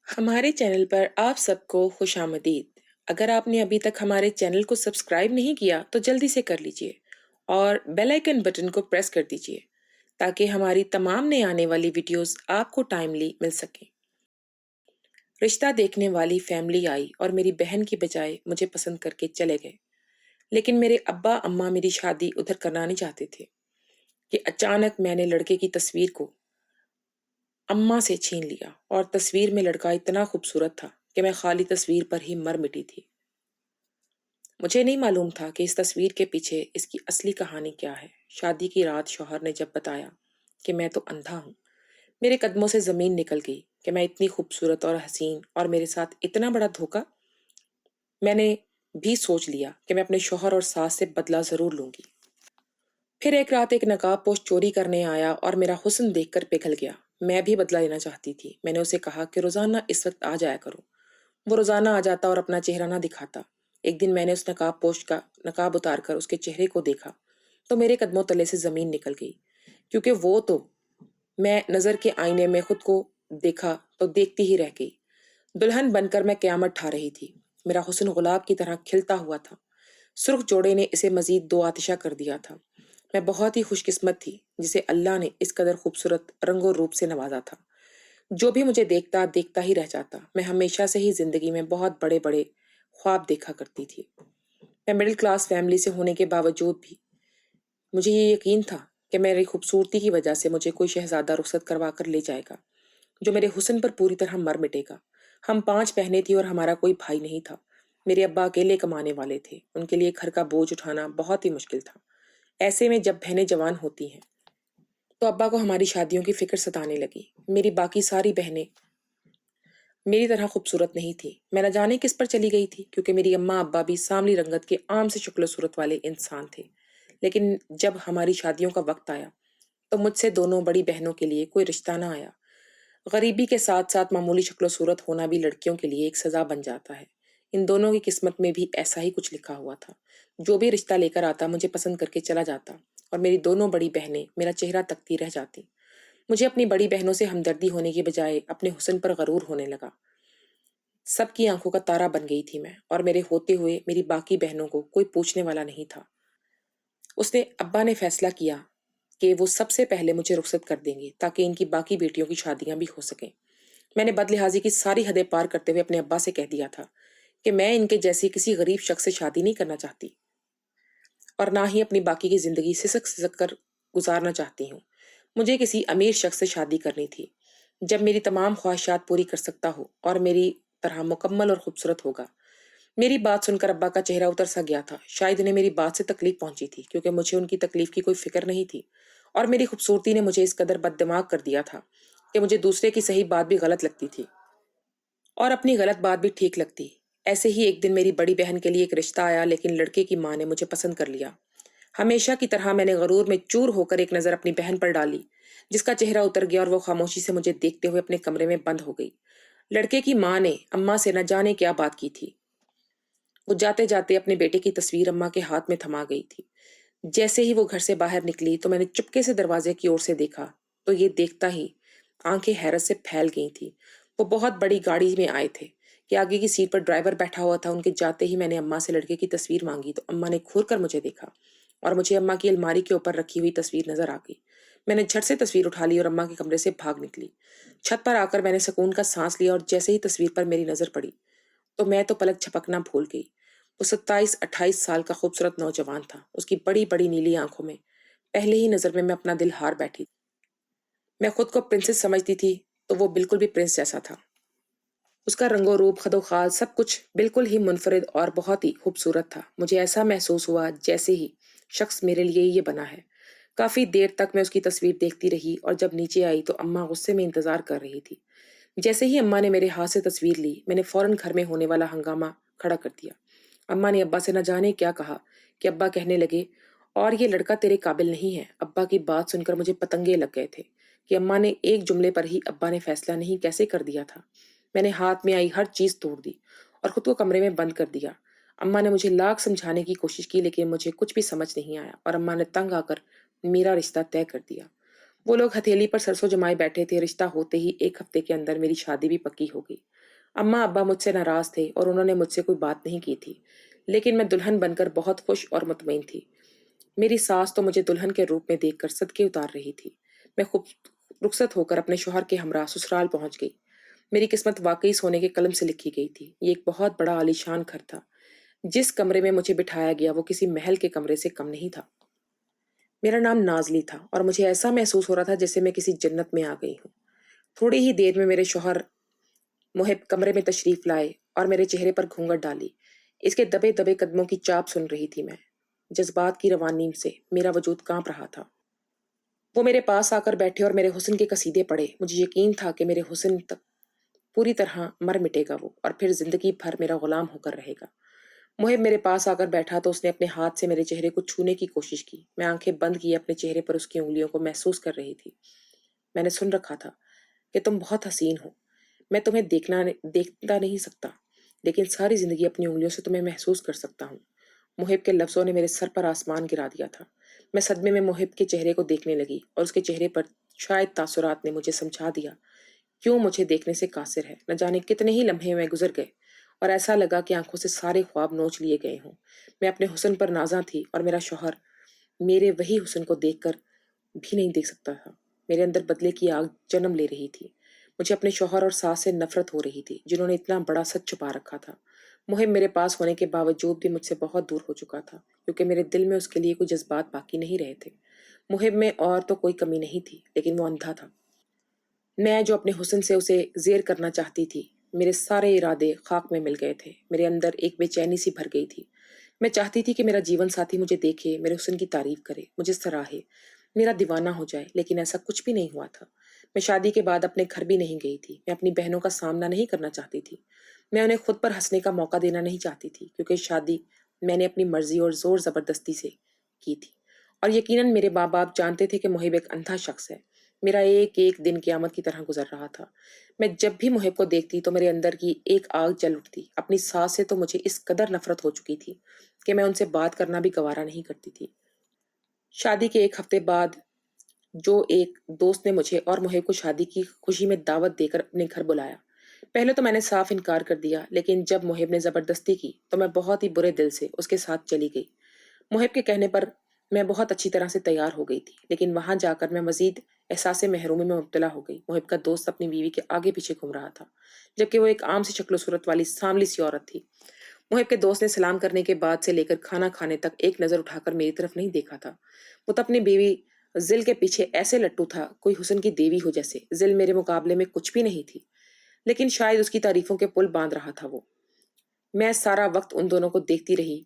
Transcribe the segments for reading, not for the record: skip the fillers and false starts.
ہمارے چینل پر آپ سب کو خوش آمدید۔ اگر آپ نے ابھی تک ہمارے چینل کو سبسکرائب نہیں کیا تو جلدی سے کر لیجئے اور بیل آئیکن بٹن کو پریس کر دیجئے تاکہ ہماری تمام نئے آنے والی ویڈیوز آپ کو ٹائملی مل سکیں۔ رشتہ دیکھنے والی فیملی آئی اور میری بہن کی بجائے مجھے پسند کر کے چلے گئے، لیکن میرے ابا اماں میری شادی ادھر کرنا نہیں چاہتے تھے کہ اچانک میں نے لڑکے کی تصویر کو اماں سے چھین لیا اور تصویر میں لڑکا اتنا خوبصورت تھا کہ میں خالی تصویر پر ہی مر مٹی تھی۔ مجھے نہیں معلوم تھا کہ اس تصویر کے پیچھے اس کی اصلی کہانی کیا ہے۔ شادی کی رات شوہر نے جب بتایا کہ میں تو اندھا ہوں، میرے قدموں سے زمین نکل گئی کہ میں اتنی خوبصورت اور حسین اور میرے ساتھ اتنا بڑا دھوکا۔ میں نے بھی سوچ لیا کہ میں اپنے شوہر اور ساس سے بدلہ ضرور لوں گی۔ پھر ایک رات ایک نقاب پوش چوری کرنے آیا اور میرا حسن دیکھ کر پگھل گیا۔ میں بھی بدلہ لینا چاہتی تھی۔ میں نے اسے کہا کہ روزانہ اس وقت آ جایا کرو۔ وہ روزانہ آ جاتا اور اپنا چہرہ نہ دکھاتا۔ ایک دن میں نے اس نقاب پوش کا نقاب اتار کر اس کے چہرے کو دیکھا تو میرے قدموں تلے سے زمین نکل گئی، کیونکہ وہ تو میں نظر کے آئینے میں خود کو دیکھا تو دیکھتی ہی رہ گئی۔ دلہن بن کر میں قیامت ٹھا رہی تھی۔ میرا حسن گلاب کی طرح کھلتا ہوا تھا۔ سرخ جوڑے نے اسے مزید دو آتشہ کر دیا تھا۔ میں بہت ہی خوش قسمت تھی جسے اللہ نے اس قدر خوبصورت رنگ و روپ سے نوازا تھا۔ جو بھی مجھے دیکھتا دیکھتا ہی رہ جاتا۔ میں ہمیشہ سے ہی زندگی میں بہت بڑے بڑے خواب دیکھا کرتی تھی۔ میں مڈل کلاس فیملی سے ہونے کے باوجود بھی مجھے یہ یقین تھا کہ میری خوبصورتی کی وجہ سے مجھے کوئی شہزادہ رخصت کروا کر لے جائے گا جو میرے حسن پر پوری طرح مر مٹے گا۔ ہم 5 بہنیں تھیں اور ہمارا کوئی بھائی نہیں تھا۔ میرے ابا اکیلے کمانے والے تھے۔ ان کے لیے گھر کا بوجھ اٹھانا بہت ہی مشکل تھا۔ ایسے میں جب بہنیں جوان ہوتی ہیں تو ابا کو ہماری شادیوں کی فکر ستانے لگی۔ میری باقی ساری بہنیں میری طرح خوبصورت نہیں تھی۔ میں نہ جانے کس پر چلی گئی تھی، کیونکہ میری اماں ابا بھی سانولی رنگت کے عام سے شکل و صورت والے انسان تھے۔ لیکن جب ہماری شادیوں کا وقت آیا تو مجھ سے دونوں بڑی بہنوں کے لیے کوئی رشتہ نہ آیا۔ غریبی کے ساتھ ساتھ معمولی شکل و صورت ہونا بھی لڑکیوں کے لیے ایک سزا بن جاتا ہے۔ ان دونوں کی قسمت میں بھی ایسا ہی کچھ لکھا ہوا تھا۔ جو بھی رشتہ لے کر آتا مجھے پسند کر کے چلا جاتا اور میری دونوں بڑی بہنیں میرا چہرہ تکتی رہ جاتی۔ مجھے اپنی بڑی بہنوں سے ہمدردی ہونے کے بجائے اپنے حسن پر غرور ہونے لگا۔ سب کی آنکھوں کا تارا بن گئی تھی میں، اور میرے ہوتے ہوئے میری باقی بہنوں کو کوئی پوچھنے والا نہیں تھا۔ اس نے ابا نے فیصلہ کیا کہ وہ سب سے پہلے مجھے رخصت کر دیں گے تاکہ ان کی باقی بیٹیوں کی شادیاں بھی ہو سکیں۔ میں نے بدلحاظی کی ساری حدیں پار کرتے ہوئے اپنے ابا سے کہہ دیا تھا کہ میں ان کے جیسی کسی غریب شخص سے شادی نہیں کرنا چاہتی اور نہ ہی اپنی باقی کی زندگی سسک سسک کر گزارنا چاہتی ہوں۔ مجھے کسی امیر شخص سے شادی کرنی تھی جب میری تمام خواہشات پوری کر سکتا ہو اور میری طرح مکمل اور خوبصورت ہوگا۔ میری بات سن کر ابا کا چہرہ اتر سا گیا تھا۔ شاید انہیں میری بات سے تکلیف پہنچی تھی، کیونکہ مجھے ان کی تکلیف کی کوئی فکر نہیں تھی، اور میری خوبصورتی نے مجھے اس قدر بد دماغ کر دیا تھا کہ مجھے دوسرے کی صحیح بات بھی غلط لگتی تھی اور اپنی غلط بات بھی ٹھیک لگتی۔ ایسے ہی ایک دن میری بڑی بہن کے لیے ایک رشتہ آیا، لیکن لڑکے کی ماں نے مجھے پسند کر لیا۔ ہمیشہ کی طرح میں نے غرور میں چور ہو کر ایک نظر اپنی بہن پر ڈالی، جس کا چہرہ اتر گیا اور وہ خاموشی سے مجھے دیکھتے ہوئے اپنے کمرے میں بند ہو گئی۔ لڑکے کی ماں نے اماں سے نہ جانے کیا بات کی تھی۔ وہ جاتے جاتے اپنے بیٹے کی تصویر اماں کے ہاتھ میں تھما گئی تھی۔ جیسے ہی وہ گھر سے باہر نکلی تو میں نے چپکے سے دروازے کی اور سے دیکھا تو یہ دیکھتا ہی آنکھیں حیرت سے پھیل گئی تھیں۔ وہ بہت بڑی گاڑی میں آئے تھے کہ آگے کی سیٹ پر ڈرائیور بیٹھا ہوا تھا۔ ان کے جاتے ہی میں نے اماں سے لڑکے کی تصویر مانگی تو اماں نے گھور کر مجھے دیکھا اور مجھے اماں کی الماری کے اوپر رکھی ہوئی تصویر نظر آ گئی۔ میں نے جھٹ سے تصویر اٹھا لی اور اماں کے کمرے سے بھاگ نکلی۔ چھت پر آ کر میں نے سکون کا سانس لیا اور جیسے ہی تصویر پر میری نظر پڑی تو میں تو پلک جھپکنا بھول گئی۔ وہ 27-28 سال کا خوبصورت نوجوان تھا۔ اس کی بڑی بڑی نیلی آنکھوں میں پہلے ہی نظر میں اپنا دل ہار بیٹھی۔ میں خود کو پرنسس سمجھتی تھی تو وہ بالکل بھی پرنس جیسا تھا۔ اس کا رنگ و روپ، خد و خال، سب کچھ بالکل ہی منفرد اور بہت ہی خوبصورت تھا۔ مجھے ایسا محسوس ہوا جیسے ہی شخص میرے لیے یہ بنا ہے۔ کافی دیر تک میں اس کی تصویر دیکھتی رہی اور جب نیچے آئی تو اماں غصے میں انتظار کر رہی تھی۔ جیسے ہی اماں نے میرے ہاتھ سے تصویر لی، میں نے فوراً گھر میں ہونے والا ہنگامہ کھڑا کر دیا۔ اماں نے ابا سے نہ جانے کیا کہا کہ ابا کہنے لگے اور یہ لڑکا تیرے قابل نہیں ہے۔ ابا کی بات سن کر مجھے پتنگے لگ گئے تھے کہ اماں نے ایک جملے پر ہی ابا نے فیصلہ نہیں کیسے کر دیا تھا۔ میں نے ہاتھ میں آئی ہر چیز توڑ دی اور خود کو کمرے میں بند کر دیا۔ اماں نے مجھے لاکھ سمجھانے کی کوشش کی لیکن مجھے کچھ بھی سمجھ نہیں آیا اور اماں نے تنگ آ کر میرا رشتہ طے کر دیا۔ وہ لوگ ہتھیلی پر سرسوں جمائے بیٹھے تھے۔ رشتہ ہوتے ہی 1 ہفتے کے اندر میری شادی بھی پکی ہو گئی۔ اماں ابا مجھ سے ناراض تھے اور انہوں نے مجھ سے کوئی بات نہیں کی تھی، لیکن میں دلہن بن کر بہت خوش اور مطمئن تھی۔ میری ساس تو مجھے دلہن کے روپ میں دیکھ کر صدقے اتار رہی تھی۔ میں خوب رخصت ہو کر اپنے شوہر کے ہمراہ سسرال پہنچ گئی۔ میری قسمت واقعی سونے کے قلم سے لکھی گئی تھی۔ یہ ایک بہت بڑا عالیشان گھر تھا۔ جس کمرے میں مجھے بٹھایا گیا وہ کسی محل کے کمرے سے کم نہیں تھا۔ میرا نام نازلی تھا اور مجھے ایسا محسوس ہو رہا تھا جیسے میں کسی جنت میں آ گئی ہوں۔ تھوڑی ہی دیر میں میرے شوہر محب کمرے میں تشریف لائے اور میرے چہرے پر گھونگھٹ ڈالی۔ اس کے دبے دبے قدموں کی چاپ سن رہی تھی میں۔ جذبات کی روانی سے میرا وجود کانپ رہا تھا۔ وہ میرے پاس آ کر بیٹھے اور میرے حسن کے قصیدے پڑھے۔ مجھے یقین تھا کہ میرے حسن تک پوری طرح مر مٹے گا وہ، اور پھر زندگی بھر میرا غلام ہو کر رہے گا۔ محب میرے پاس آ کر بیٹھا تو اس نے اپنے ہاتھ سے میرے چہرے کو چھونے کی کوشش کی۔ میں آنکھیں بند کیے اپنے چہرے پر اس کی انگلیوں کو محسوس کر رہی تھی۔ میں نے سن رکھا تھا کہ تم بہت حسین ہو، میں تمہیں دیکھتا نہیں سکتا، لیکن ساری زندگی اپنی انگلیوں سے تمہیں محسوس کر سکتا ہوں۔ محب کے لفظوں نے میرے سر پر آسمان گرا دیا تھا۔ میں صدمے میں محب کے چہرے کو دیکھنے لگی اور اس کے چہرے پر شاید تاثرات نے مجھے سمجھا دیا کیوں مجھے دیکھنے سے قاصر ہے۔ نہ جانے کتنے ہی لمحے میں گزر گئے اور ایسا لگا کہ آنکھوں سے سارے خواب نوچ لیے گئے ہوں۔ میں اپنے حسن پر نازاں تھی اور میرا شوہر میرے وہی حسن کو دیکھ کر بھی نہیں دیکھ سکتا تھا۔ میرے اندر بدلے کی آگ جنم لے رہی تھی۔ مجھے اپنے شوہر اور ساس سے نفرت ہو رہی تھی جنہوں نے اتنا بڑا سچ چھپا رکھا تھا۔ محب میرے پاس ہونے کے باوجود بھی مجھ سے بہت دور ہو چکا تھا، کیونکہ میرے دل میں اس کے لیے کوئی جذبات باقی نہیں رہے تھے۔ محب میں اور تو کوئی کمی نہیں تھی، لیکن وہ اندھا تھا۔ میں جو اپنے حسن سے اسے زیر کرنا چاہتی تھی، میرے سارے ارادے خاک میں مل گئے تھے۔ میرے اندر ایک بے چینی سی بھر گئی تھی۔ میں چاہتی تھی کہ میرا جیون ساتھی مجھے دیکھے، میرے حسن کی تعریف کرے، مجھے سراہے، میرا دیوانہ ہو جائے، لیکن ایسا کچھ بھی نہیں ہوا تھا۔ میں شادی کے بعد اپنے گھر بھی نہیں گئی تھی۔ میں اپنی بہنوں کا سامنا نہیں کرنا چاہتی تھی۔ میں انہیں خود پر ہنسنے کا موقع دینا نہیں چاہتی تھی، کیونکہ شادی میں نے اپنی مرضی اور زور زبردستی سے کی تھی، اور یقیناً میرے ماں باپ جانتے تھے کہ محب ایک اندھا شخص ہے۔ میرا ایک ایک دن قیامت کی طرح گزر رہا تھا۔ میں جب بھی محب کو دیکھتی تو میرے اندر کی ایک آگ جل اٹھتی۔ اپنی ساس سے تو مجھے اس قدر نفرت ہو چکی تھی کہ میں ان سے بات کرنا بھی گوارا نہیں کرتی تھی۔ شادی کے 1 ہفتے بعد جو ایک دوست نے مجھے اور محب کو شادی کی خوشی میں دعوت دے کر اپنے گھر بلایا۔ پہلے تو میں نے صاف انکار کر دیا، لیکن جب محب نے زبردستی کی تو میں بہت ہی برے دل سے اس کے ساتھ چلی گئی۔ محب کے کہنے پر میں بہت اچھی طرح سے تیار ہو گئی تھی، لیکن وہاں جا کر میں مزید احساس محرومی میں مبتلا ہو گئی۔ محب کا دوست اپنی بیوی کے آگے پیچھے گھوم رہا تھا، جبکہ وہ ایک عام سی شکل و صورت والی سانولی سی عورت تھی۔ محب کے دوست نے سلام کرنے کے بعد سے لے کر کھانا کھانے تک ایک نظر اٹھا کر میری طرف نہیں دیکھا تھا۔ وہ تو اپنی بیوی ذل کے پیچھے ایسے لٹو تھا کوئی حسن کی دیوی ہو جیسے۔ ذل میرے مقابلے میں کچھ بھی نہیں تھی، لیکن شاید اس کی تعریفوں کے پل باندھ رہا تھا وہ۔ میں سارا وقت ان دونوں کو دیکھتی رہی۔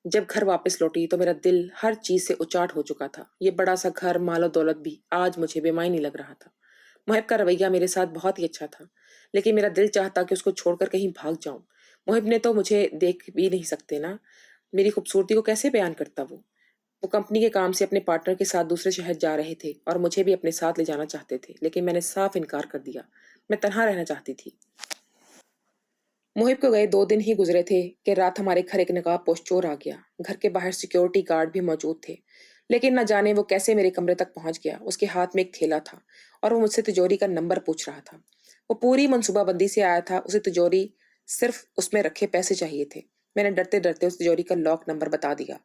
جب گھر واپس لوٹی تو میرا دل ہر چیز سے اچاٹ ہو چکا تھا۔ یہ بڑا سا گھر، مال و دولت بھی آج مجھے بے معنی لگ رہا تھا۔ محب کا رویہ میرے ساتھ بہت ہی اچھا تھا، لیکن میرا دل چاہتا کہ اس کو چھوڑ کر کہیں بھاگ جاؤں۔ محب نے تو مجھے دیکھ بھی نہیں سکتے نا، میری خوبصورتی کو کیسے بیان کرتا وہ۔ وہ کمپنی کے کام سے اپنے پارٹنر کے ساتھ دوسرے شہر جا رہے تھے اور مجھے بھی اپنے ساتھ لے جانا چاہتے تھے، لیکن میں نے صاف انکار کر دیا۔ میں تنہا رہنا چاہتی تھی۔ محب کو گئے 2 دن ہی گزرے تھے کہ رات ہمارے گھر ایک نقاب پوش چور آ گیا۔ گھر کے باہر سیکیورٹی گارڈ بھی موجود تھے، لیکن نہ جانے وہ کیسے میرے کمرے تک پہنچ گیا۔ اس کے ہاتھ میں ایک تھیلا تھا اور وہ مجھ سے تجوری کا نمبر پوچھ رہا تھا۔ وہ پوری منصوبہ بندی سے آیا تھا، اسے تجوری صرف اس میں رکھے پیسے چاہیے تھے۔ میں نے ڈرتے ڈرتے اس تجوری کا لاک نمبر بتا دیا۔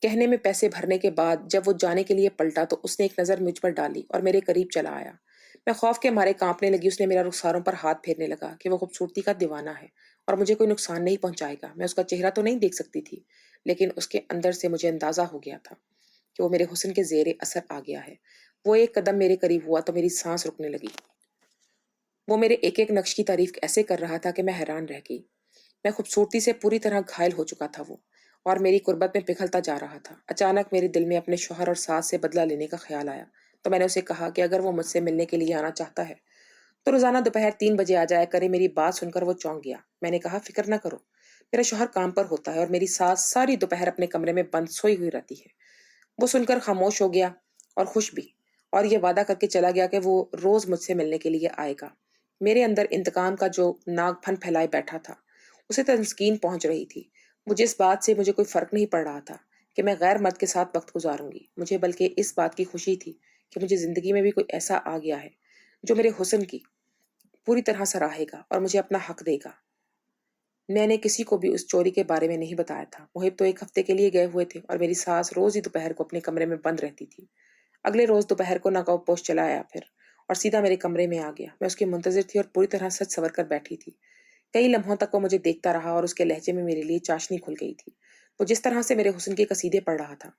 کہنے میں پیسے بھرنے کے بعد جب وہ جانے کے لیے پلٹا تو اس نے ایک نظر مجھ پر ڈالی اور میرے قریب چلا آیا۔ میں خوف کے مارے کانپنے لگی۔ اس نے میرا رخساروں پر ہاتھ پھیرنے لگا کہ وہ خوبصورتی کا دیوانہ ہے اور مجھے کوئی نقصان نہیں پہنچائے گا۔ میں اس کا چہرہ تو نہیں دیکھ سکتی تھی، لیکن اس کے اندر سے مجھے اندازہ ہو گیا تھا کہ وہ میرے حسن کے زیر اثر آ گیا ہے۔ وہ ایک قدم میرے قریب ہوا تو میری سانس رکنے لگی۔ وہ میرے ایک ایک نقش کی تعریف ایسے کر رہا تھا کہ میں حیران رہ گئی۔ میں خوبصورتی سے پوری طرح گھائل ہو چکا تھا وہ، اور میری قربت میں پگھلتا جا رہا تھا۔ اچانک میرے دل میں اپنے شوہر اور ساس سے بدلہ لینے کا خیال آیا، تو میں نے اسے کہا کہ اگر وہ مجھ سے ملنے کے لیے آنا چاہتا ہے تو روزانہ دوپہر 3 بجے آ جایا کرے۔ میری بات سن کر وہ چونک گیا۔ میں نے کہا فکر نہ کرو، میرا شوہر کام پر ہوتا ہے اور میری ساس ساری دوپہر اپنے کمرے میں بند سوئی ہوئی رہتی ہے۔ وہ سن کر خاموش ہو گیا اور خوش بھی، اور یہ وعدہ کر کے چلا گیا کہ وہ روز مجھ سے ملنے کے لیے آئے گا۔ میرے اندر انتقام کا جو ناگ پھن پھیلائے بیٹھا تھا اسے تسکین پہنچ رہی تھی۔ مجھے اس بات سے مجھے کوئی فرق نہیں پڑ رہا تھا کہ میں غیر مرد کے ساتھ وقت گزاروں گی، مجھے بلکہ اس بات کی خوشی تھی کہ مجھے زندگی میں بھی کوئی ایسا آ گیا ہے جو میرے حسن کی پوری طرح سراہے گا اور مجھے اپنا حق دے گا۔ میں نے کسی کو بھی اس چوری کے بارے میں نہیں بتایا تھا۔ محب تو 1 ہفتے کے لیے گئے ہوئے تھے اور میری ساس روز ہی دوپہر کو اپنے کمرے میں بند رہتی تھی۔ اگلے روز دوپہر کو نقاب پوش چلا آیا پھر، اور سیدھا میرے کمرے میں آ گیا۔ میں اس کے منتظر تھی اور پوری طرح سج سور کر بیٹھی تھی۔ کئی لمحوں تک وہ مجھے دیکھتا رہا اور اس کے لہجے میں میرے لیے چاشنی کھل گئی تھی۔ وہ جس طرح سے میرے حسن کے قصیدے پڑھ رہا تھا،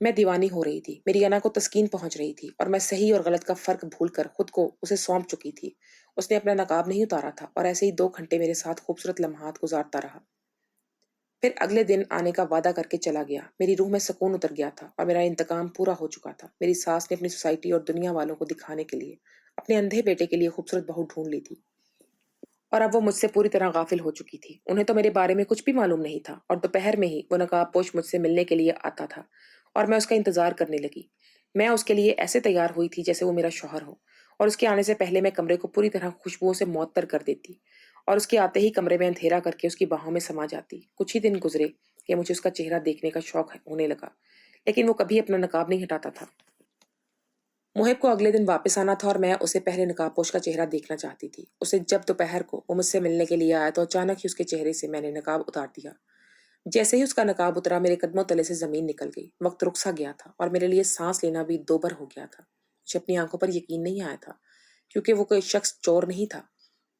میں دیوانی ہو رہی تھی۔ میری انا کو تسکین پہنچ رہی تھی اور میں صحیح اور غلط کا فرق بھول کر خود کو اسے سونپ چکی تھی۔ اس نے اپنا نقاب نہیں اتارا تھا اور ایسے ہی 2 گھنٹے میرے ساتھ خوبصورت لمحات گزارتا رہا۔ پھر اگلے دن آنے کا وعدہ کر کے چلا گیا۔ میری روح میں سکون اتر گیا تھا اور میرا انتقام پورا ہو چکا تھا۔ میری ساس نے اپنی سوسائٹی اور دنیا والوں کو دکھانے کے لیے اپنے اندھے بیٹے کے لیے خوبصورت بہو ڈھونڈ لی تھی، اور اب وہ مجھ سے پوری طرح غافل ہو چکی تھی۔ انہیں تو میرے بارے میں کچھ بھی معلوم نہیں تھا، اور دوپہر میں ہی وہ نقاب پوش مجھ سے ملنے کے لیے آتا تھا اور میں اس کا انتظار کرنے لگی۔ میں اس کے لیے ایسے تیار ہوئی تھی جیسے وہ میرا شوہر ہو، اور اس کے آنے سے پہلے میں کمرے کو پوری طرح خوشبوؤں سے معطر کر دیتی اور اس کے آتے ہی کمرے میں اندھیرا کر کے اس کی باہوں میں سما جاتی۔ کچھ ہی دن گزرے کہ مجھے اس کا چہرہ دیکھنے کا شوق ہونے لگا، لیکن وہ کبھی اپنا نقاب نہیں ہٹاتا تھا۔ محب کو اگلے دن واپس آنا تھا اور میں اسے پہلے نقاب پوش کا چہرہ دیکھنا چاہتی تھی۔ اسے جب دوپہر کو وہ مجھ سے ملنے کے لیے آیا تو اچانک ہی اس کے چہرے سے میں نے نقاب اتار دیا۔ جیسے ہی اس کا نقاب اترا، میرے قدموں تلے سے زمین نکل گئی۔ وقت رک سا گیا تھا اور میرے لیے سانس لینا بھی دوبر ہو گیا تھا۔ مجھے اپنی آنکھوں پر یقین نہیں آیا تھا، کیونکہ وہ کوئی شخص چور نہیں تھا۔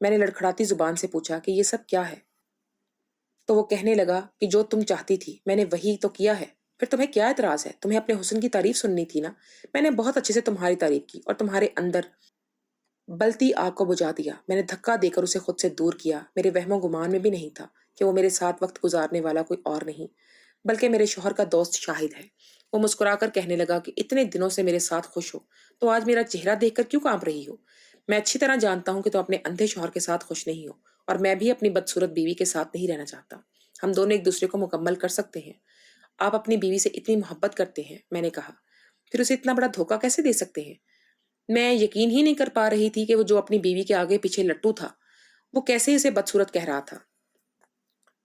میں نے لڑکھڑاتی زبان سے پوچھا کہ یہ سب کیا ہے؟ تو وہ کہنے لگا کہ جو تم چاہتی تھی میں نے وہی تو کیا ہے۔ پھر تمہیں کیا اعتراض ہے؟ تمہیں اپنے حسن کی تعریف سننی تھی نا۔ میں نے بہت اچھے سے تمہاری تعریف کی اور تمہارے اندر بلتی آگ کو بجھا دیا۔ میں نے دھکا دے کر اسے خود سے دور کیا۔ میرے وہم و گمان میں بھی نہیں تھا کہ وہ میرے ساتھ وقت گزارنے والا کوئی اور نہیں بلکہ میرے شوہر کا دوست شاہد ہے۔ وہ مسکرا کر کہنے لگا کہ اتنے دنوں سے میرے ساتھ خوش ہو تو آج میرا چہرہ دیکھ کر کیوں کانپ رہی ہو؟ میں اچھی طرح جانتا ہوں کہ تم اپنے اندھے شوہر کے ساتھ خوش نہیں ہو، اور میں بھی اپنی بدصورت بیوی کے ساتھ نہیں رہنا چاہتا۔ ہم دونوں ایک دوسرے کو مکمل کر سکتے ہیں۔ آپ اپنی بیوی سے اتنی محبت کرتے ہیں، میں نے کہا، پھر اسے اتنا بڑا دھوکہ کیسے دے سکتے ہیں؟ میں یقین ہی نہیں کر پا رہی تھی کہ وہ جو اپنی بیوی کے آگے پیچھے لٹو تھا، وہ کیسے اسے بدصورت کہہ رہا تھا۔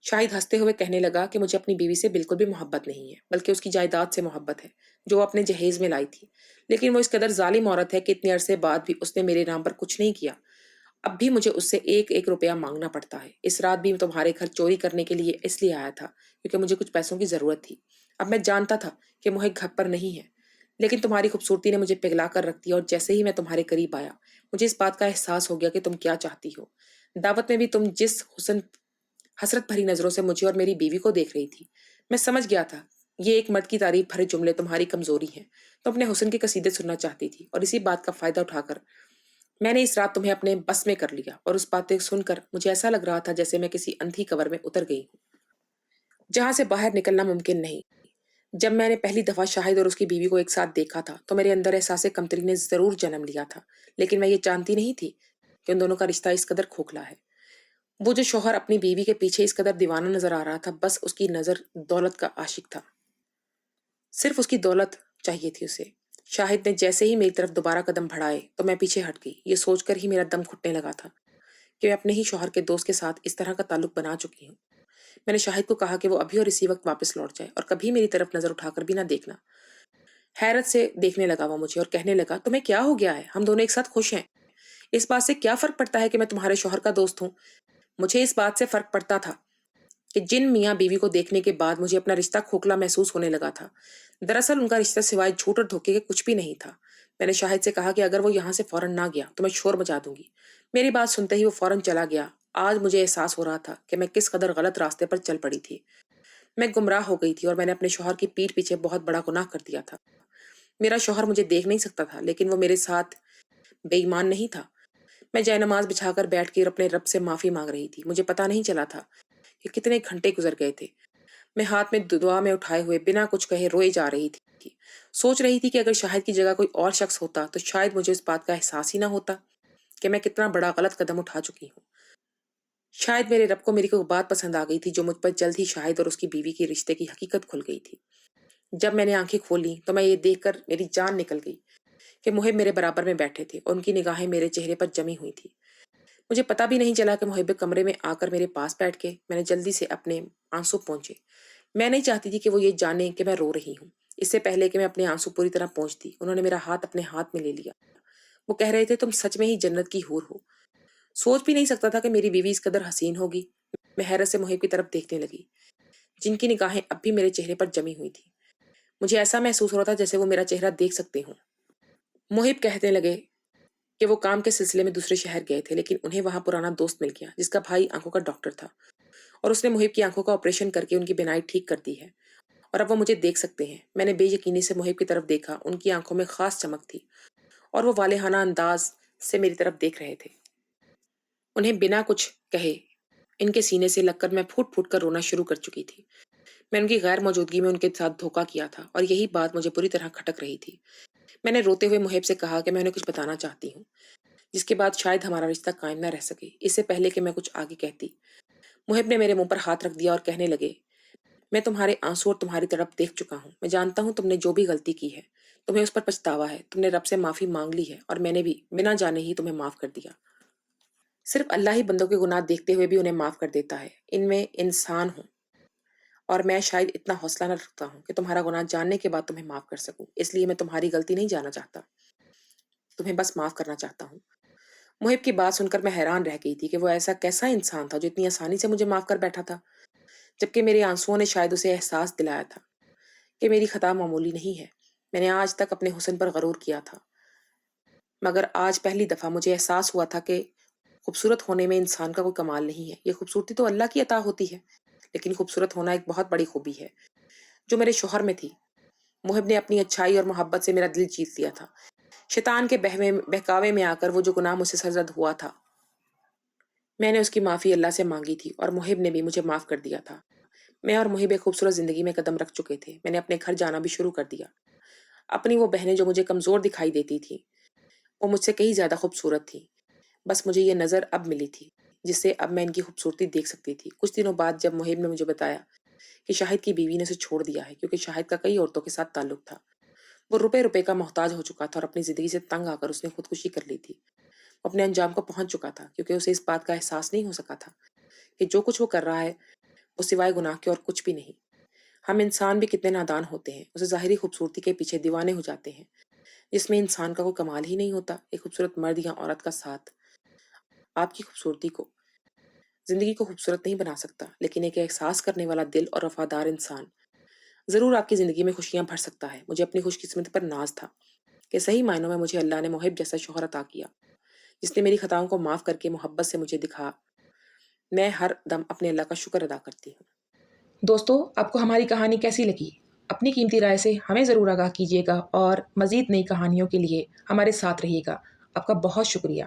شاہد ہنستے ہوئے کہنے لگا کہ مجھے اپنی بیوی سے بالکل بھی محبت نہیں ہے، بلکہ اس کی جائیداد سے محبت ہے جو وہ اپنے جہیز میں لائی تھی۔ لیکن وہ اس قدر ظالم عورت ہے کہ اتنے عرصے بعد بھی اس نے میرے نام پر کچھ نہیں کیا۔ اب بھی مجھے اس سے 1 روپیہ مانگنا پڑتا ہے۔ اس رات بھی تمہارے گھر چوری کرنے کے لیے اس لیے آیا تھا کیونکہ مجھے کچھ پیسوں کی ضرورت تھی۔ اب میں جانتا تھا کہ محب گھر پر نہیں ہے، لیکن تمہاری خوبصورتی نے مجھے پگھلا کر رکھ دیا، اور جیسے ہی میں تمہارے قریب آیا مجھے اس بات کا احساس ہو گیا کہ تم کیا چاہتی ہو۔ دعوت میں بھی تم جس حسرت بھری نظروں سے مجھے اور میری بیوی کو دیکھ رہی تھی، میں سمجھ گیا تھا یہ ایک مرد کی تعریف بھرے جملے تمہاری کمزوری ہیں۔ تو اپنے حسن کے قصیدے سننا چاہتی تھی، اور اسی بات کا فائدہ اٹھا کر میں نے اس رات تمہیں اپنے بس میں کر لیا، اور اس باتیں سن کر مجھے ایسا لگ رہا تھا جیسے میں کسی اندھی قبر میں اتر گئی ہوں جہاں سے باہر نکلنا ممکن نہیں۔ جب میں نے پہلی دفعہ شاہد اور اس کی بیوی کو ایک ساتھ دیکھا تھا تو میرے اندر احساس کمتری نے ضرور جنم لیا تھا، لیکن میں یہ جانتی نہیں تھی کہ ان دونوں کا رشتہ اس قدر کھوکھلا ہے۔ وہ جو شوہر اپنی بیوی کے پیچھے اس قدر دیوانہ نظر آ رہا تھا، بس اس کی نظر دولت کا عاشق تھا، صرف اس کی دولت چاہیے تھی اسے۔ شاہد نے جیسے ہی میری طرف دوبارہ قدم بڑھائے تو میں پیچھے ہٹ گئی۔ یہ سوچ کر ہی میرا دم گھٹنے لگا تھا کہ میں اپنے ہی شوہر کے دوست کے ساتھ اس طرح کا تعلق بنا چکی ہوں۔ میں نے شاہد کو کہا کہ وہ ابھی اور اسی وقت واپس لوٹ جائے اور کبھی میری طرف نظر اٹھا کر بھی نہ دیکھنا۔ حیرت سے دیکھنے لگا وہ مجھے اور کہنے لگا، تمہیں کیا ہو گیا ہے؟ ہم دونوں ایک ساتھ خوش ہیں، اس بات سے کیا فرق پڑتا ہے کہ میں تمہارے شوہر کا دوست ہوں؟ مجھے اس بات سے فرق پڑتا تھا کہ جن میاں بیوی کو دیکھنے کے بعد مجھے اپنا رشتہ کھوکھلا محسوس ہونے لگا تھا، دراصل ان کا رشتہ سوائے جھوٹ اور دھوکے کے کچھ بھی نہیں تھا۔ میں نے شاہد سے کہا کہ اگر وہ یہاں سے فوراً نہ گیا تو میں شور مچا دوں گی۔ میری بات سنتے ہی وہ فوراً چلا گیا۔ آج مجھے احساس ہو رہا تھا کہ میں کس قدر غلط راستے پر چل پڑی تھی۔ میں گمراہ ہو گئی تھی اور میں نے اپنے شوہر کی پیٹھ پیچھے بہت بڑا گناہ کر دیا تھا۔ میرا شوہر مجھے دیکھ نہیں سکتا تھا، لیکن وہ میرے ساتھ بے ایمان نہیں تھا۔ میں جائے نماز بچھا کر بیٹھ کے اپنے رب سے معافی مانگ رہی تھی۔ مجھے پتا نہیں چلا تھا کہ کتنے گھنٹے گزر گئے تھے۔ میں ہاتھ میں دعا میں اٹھائے ہوئے بنا کچھ کہے روئے جا رہی تھی۔ سوچ رہی تھی کہ اگر شاہد کی جگہ کوئی اور شخص ہوتا تو شاید مجھے اس بات کا احساس ہی نہ ہوتا کہ میں کتنا بڑا غلط قدم اٹھا چکی ہوں۔ شاید میرے رب کو میری کوئی بات پسند آ گئی تھی جو مجھ پر جلد ہی شاہد اور اس کی بیوی کے رشتے کی حقیقت کھل گئی تھی۔ جب میں نے آنکھیں کھولی تو میں یہ دیکھ کر میری جان نکل گئی کہ محب میرے برابر میں بیٹھے تھے اور ان کی نگاہیں میرے چہرے پر جمی ہوئی تھی۔ مجھے پتا بھی نہیں چلا کہ محب کمرے میں آ کر میرے پاس بیٹھ کے میں نے جلدی سے اپنے آنسو پہنچے۔ میں نہیں چاہتی تھی کہ وہ یہ جانے کہ میں رو رہی ہوں۔ اس سے پہلے کہ میں اپنے آنسو پوری طرح پہنچتی انہوں نے میرا ہاتھ اپنے ہاتھ میں لے لیا۔ وہ کہہ رہے تھے تم سچ میں ہی جنت کی حور ہو، سوچ بھی نہیں سکتا تھا کہ میری بیوی اس قدر حسین ہوگی۔ میں حیرت سے محب کی طرف دیکھنے لگی جن کی نگاہیں اب بھی میرے چہرے پر جمی ہوئی تھی۔ مجھے ایسا محسوس ہو رہا تھا جیسے وہ میرا چہرہ دیکھ سکتے ہوں۔ محب کہنے لگے کہ وہ کام کے سلسلے میں دوسرے شہر گئے تھے، لیکن انہیں وہاں پرانا دوست مل گیا جس کا بھائی آنکھوں کا ڈاکٹر تھا، اور اس نے محب کی آنکھوں کا آپریشن کر کے ان کی بینائی ٹھیک کر دی ہے، اور اب وہ مجھے دیکھ سکتے ہیں۔ میں نے بے یقینی سے محب کی طرف دیکھا، ان کی آنکھوں میں خاص چمک تھی اور وہ والہانہ انداز سے میری طرف دیکھ رہے تھے۔ انہیں بنا کچھ کہے ان کے سینے سے لگ کر میں پھوٹ پھوٹ کر رونا شروع کر چکی تھی۔ میں ان کی غیر موجودگی میں ان کے ساتھ دھوکہ کیا تھا، اور یہی بات مجھے پوری طرح کھٹک رہی تھی۔ میں نے روتے ہوئے محب سے کہا کہ میں انہیں کچھ بتانا چاہتی ہوں جس کے بعد شاید ہمارا رشتہ قائم نہ رہ سکے۔ اس سے پہلے کہ میں کچھ آگے کہتی، محب نے میرے منہ پر ہاتھ رکھ دیا اور کہنے لگے، میں تمہارے آنسو اور تمہاری تڑپ دیکھ چکا ہوں۔ میں جانتا ہوں تم نے جو بھی غلطی کی ہے تمہیں اس پر پچھتاوا ہے، تم نے رب سے معافی مانگ لی ہے، اور میں نے بھی بنا جانے ہی تمہیں معاف کر دیا۔ صرف اللہ ہی بندوں کے گناہ دیکھتے ہوئے بھی انہیں معاف کر دیتا ہے۔ ان میں انسان ہوں اور میں شاید اتنا حوصلہ نہ رکھتا ہوں کہ تمہارا گناہ جاننے کے بعد تمہیں معاف کر سکوں، اس لیے میں تمہاری غلطی نہیں جانا چاہتا، تمہیں بس معاف کرنا چاہتا ہوں۔ محب کی بات سن کر میں حیران رہ گئی تھی کہ وہ ایسا کیسا انسان تھا جو اتنی آسانی سے مجھے معاف کر بیٹھا تھا، جبکہ میرے آنسوؤں نے شاید اسے احساس دلایا تھا کہ میری خطا معمولی نہیں ہے۔ میں نے آج تک اپنے حسن پر غرور کیا تھا، مگر آج پہلی دفعہ مجھے احساس ہوا تھا کہ خوبصورت ہونے میں انسان کا کوئی کمال نہیں ہے۔ یہ خوبصورتی تو اللہ کی عطا ہوتی ہے، لیکن خوبصورت ہونا ایک بہت بڑی خوبی ہے جو میرے شوہر میں تھی۔ محب نے اپنی اچھائی اور محبت سے میرا دل جیت لیا تھا۔ شیطان کے بہکاوے میں آ کر وہ جو گناہ مجھ سے سرزد ہوا تھا، میں نے اس کی معافی اللہ سے مانگی تھی، اور محب نے بھی مجھے معاف کر دیا تھا۔ میں اور محب ایک خوبصورت زندگی میں قدم رکھ چکے تھے۔ میں نے اپنے گھر جانا بھی شروع کر دیا۔ اپنی وہ بہنیں جو مجھے کمزور دکھائی دیتی تھیں، وہ مجھ سے کہیں زیادہ خوبصورت تھیں۔ بس مجھے یہ نظر اب ملی تھی جس سے اب میں ان کی خوبصورتی دیکھ سکتی تھی۔ کچھ دنوں بعد جب محب نے مجھے بتایا کہ شاہد کی بیوی نے اسے چھوڑ دیا ہے کیونکہ شاہد کا کئی عورتوں کے ساتھ تعلق تھا، وہ روپے کا محتاج ہو چکا تھا اور اپنی زندگی سے تنگ آ کر اس نے خودکشی کر لی تھی۔ وہ اپنے انجام کو پہنچ چکا تھا کیونکہ اسے اس بات کا احساس نہیں ہو سکا تھا کہ جو کچھ وہ کر رہا ہے وہ سوائے گناہ کے اور کچھ بھی نہیں۔ ہم انسان بھی کتنے نادان ہوتے ہیں، اسے ظاہری خوبصورتی کے پیچھے دیوانے ہو جاتے ہیں جس میں انسان کا کوئی کمال ہی نہیں ہوتا۔ ایک خوبصورت مرد یا عورت کا ساتھ آپ کی خوبصورتی کو، زندگی کو خوبصورت نہیں بنا سکتا، لیکن ایک احساس کرنے والا دل اور وفادار انسان ضرور آپ کی زندگی میں خوشیاں بھر سکتا ہے۔ مجھے اپنی خوش قسمتی پر ناز تھا کہ صحیح معنوں میں مجھے اللہ نے محب جیسا شوہر عطا کیا جس نے میری خطاؤں کو معاف کر کے محبت سے مجھے دکھا۔ میں ہر دم اپنے اللہ کا شکر ادا کرتی ہوں۔ دوستو، آپ کو ہماری کہانی کیسی لگی؟ اپنی قیمتی رائے سے ہمیں ضرور آگاہ کیجیے گا، اور مزید نئی کہانیوں کے لیے ہمارے ساتھ رہیے گا۔ آپ کا بہت شکریہ۔